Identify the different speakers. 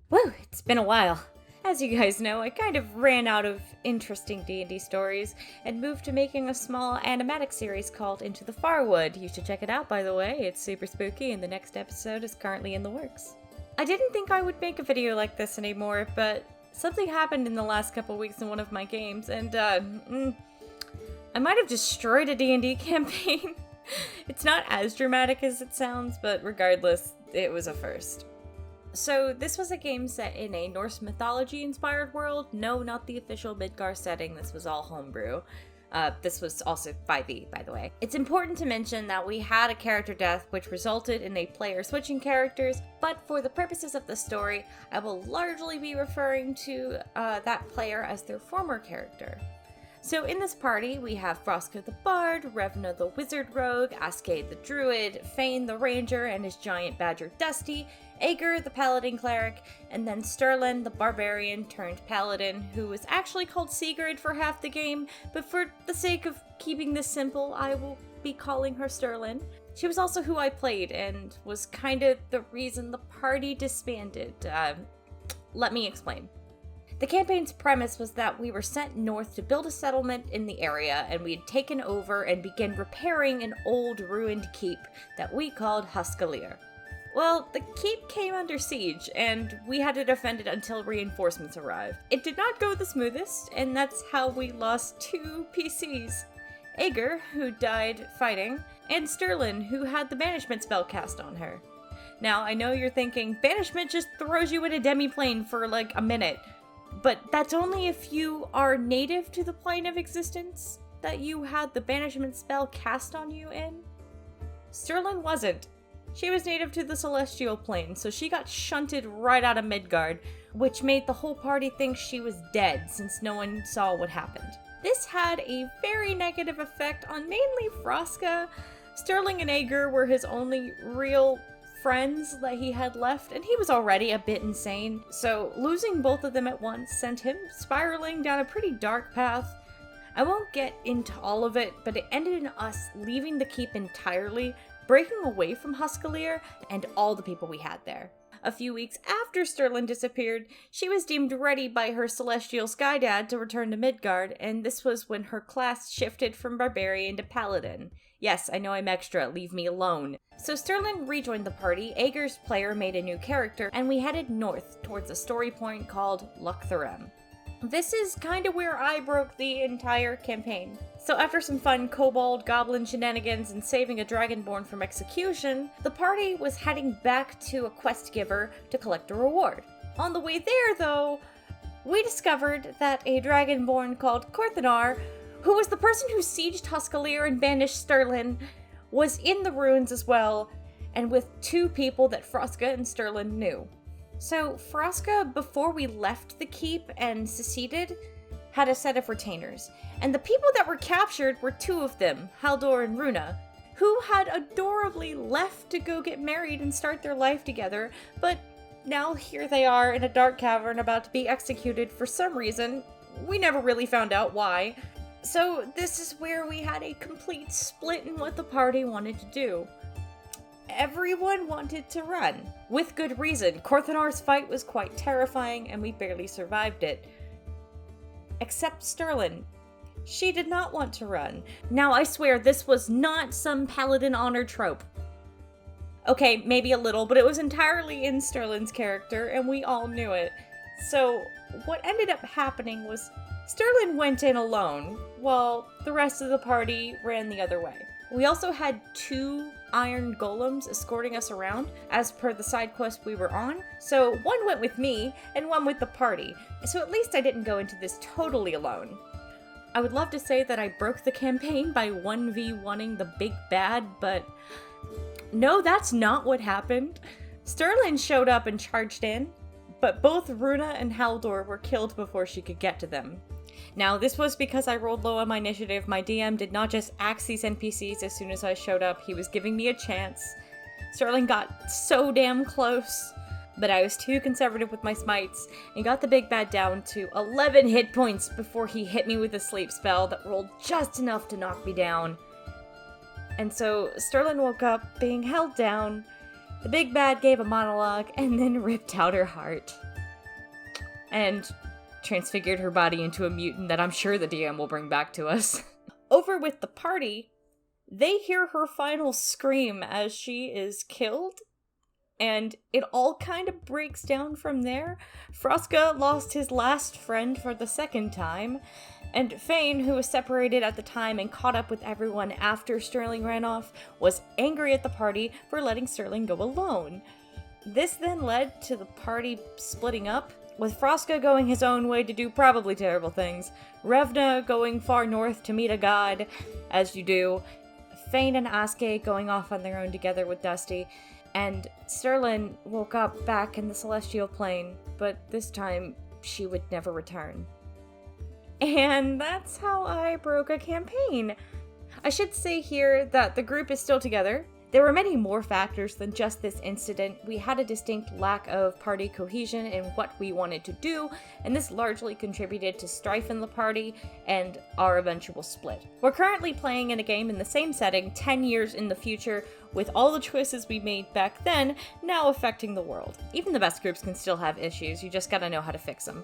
Speaker 1: Woo, it's been a while. As you guys know, I kind of ran out of interesting D&D stories and moved to making a small animatic series called Into the Farwood. You should check it out, by the way. It's super spooky and the next episode is currently in the works. I didn't think I would make a video like this anymore, but something happened in the last couple weeks in one of my games, and I might have destroyed a D&D campaign. It's not as dramatic as it sounds, but regardless, it was a first. So this was a game set in a Norse mythology-inspired world. No, not the official Midgard setting. This was all homebrew. This was also 5e, by the way. It's important to mention that we had a character death, which resulted in a player switching characters, but for the purposes of the story, I will largely be referring to that player as their former character. So in this party, we have Froska the Bard, Revna the Wizard Rogue, Askade the Druid, Fane the Ranger and his giant badger Dusty, Ager the Paladin Cleric, and then Sterlin the Barbarian turned Paladin, who was actually called Sigurd for half the game, but for the sake of keeping this simple, I will be calling her Sterlin. She was also who I played, and was kind of the reason the party disbanded. Let me explain. The campaign's premise was that we were sent north to build a settlement in the area, and we had taken over and began repairing an old ruined keep that we called Huskalir. Well, the keep came under siege, and we had to defend it until reinforcements arrived. It did not go the smoothest, and that's how we lost 2 PCs. Ager, who died fighting, and Sterlin, who had the banishment spell cast on her. Now, I know you're thinking, banishment just throws you in a demi-plane for like a minute. But that's only if you are native to the plane of existence that you had the banishment spell cast on you in. Sterlin wasn't. She was native to the celestial plane, so she got shunted right out of Midgard, which made the whole party think she was dead since no one saw what happened. This had a very negative effect on mainly Froska. Sterling and Ager were his only real friends that he had left, and he was already a bit insane, so losing both of them at once sent him spiraling down a pretty dark path. I won't get into all of it, but it ended in us leaving the keep entirely, breaking away from Huskalir and all the people we had there. A few weeks after Sterlin disappeared, she was deemed ready by her celestial sky dad to return to Midgard, and this was when her class shifted from barbarian to paladin. Yes, I know I'm extra, leave me alone. So Sterlin rejoined the party, Ager's player made a new character, and we headed north towards a story point called Luktharem. This is kinda where I broke the entire campaign. So after some fun kobold goblin shenanigans and saving a dragonborn from execution, the party was heading back to a quest giver to collect a reward. On the way there, though, we discovered that a dragonborn called Korthanar, who was the person who sieged Huskalir and banished Sterlin, was in the ruins as well, and with 2 people that Froska and Sterlin knew. So Froska, before we left the keep and seceded, had a set of retainers, and the people that were captured were 2 of them, Haldor and Runa, who had adorably left to go get married and start their life together, but now here they are in a dark cavern about to be executed for some reason. We never really found out why. So this is where we had a complete split in what the party wanted to do. Everyone wanted to run. With good reason. Korthanar's fight was quite terrifying and we barely survived it. Except Sterlin. She did not want to run. Now I swear this was not some paladin honor trope. Okay, maybe a little, but it was entirely in Sterlin's character and we all knew it. So what ended up happening was Sterlin went in alone, while the rest of the party ran the other way. We also had 2 iron golems escorting us around, as per the side quest we were on, so one went with me, and one with the party, so at least I didn't go into this totally alone. I would love to say that I broke the campaign by 1v1ing the big bad, but no, that's not what happened. Sterlin showed up and charged in, but both Runa and Haldor were killed before she could get to them. Now, this was because I rolled low on my initiative. My DM did not just axe these NPCs as soon as I showed up. He was giving me a chance. Sterling got so damn close, but I was too conservative with my smites and got the big bad down to 11 hit points before he hit me with a sleep spell that rolled just enough to knock me down. And so Sterling woke up being held down. The big bad gave a monologue and then ripped out her heart. and transfigured her body into a mutant that I'm sure the DM will bring back to us. Over with the party, they hear her final scream as she is killed, and it all kind of breaks down from there. Froska lost his last friend for the second time, and Fane, who was separated at the time and caught up with everyone after Sterling ran off, was angry at the party for letting Sterling go alone. This then led to the party splitting up, with Froska going his own way to do probably terrible things, Revna going far north to meet a god, as you do, Fane and Aske going off on their own together with Dusty, and Sterling woke up back in the celestial plane, but this time she would never return. And that's how I broke a campaign. I should say here that the group is still together. There were many more factors than just this incident. We had a distinct lack of party cohesion in what we wanted to do, and this largely contributed to strife in the party and our eventual split. We're currently playing in a game in the same setting 10 years in the future, with all the choices we made back then now affecting the world. Even the best groups can still have issues, you just gotta know how to fix them.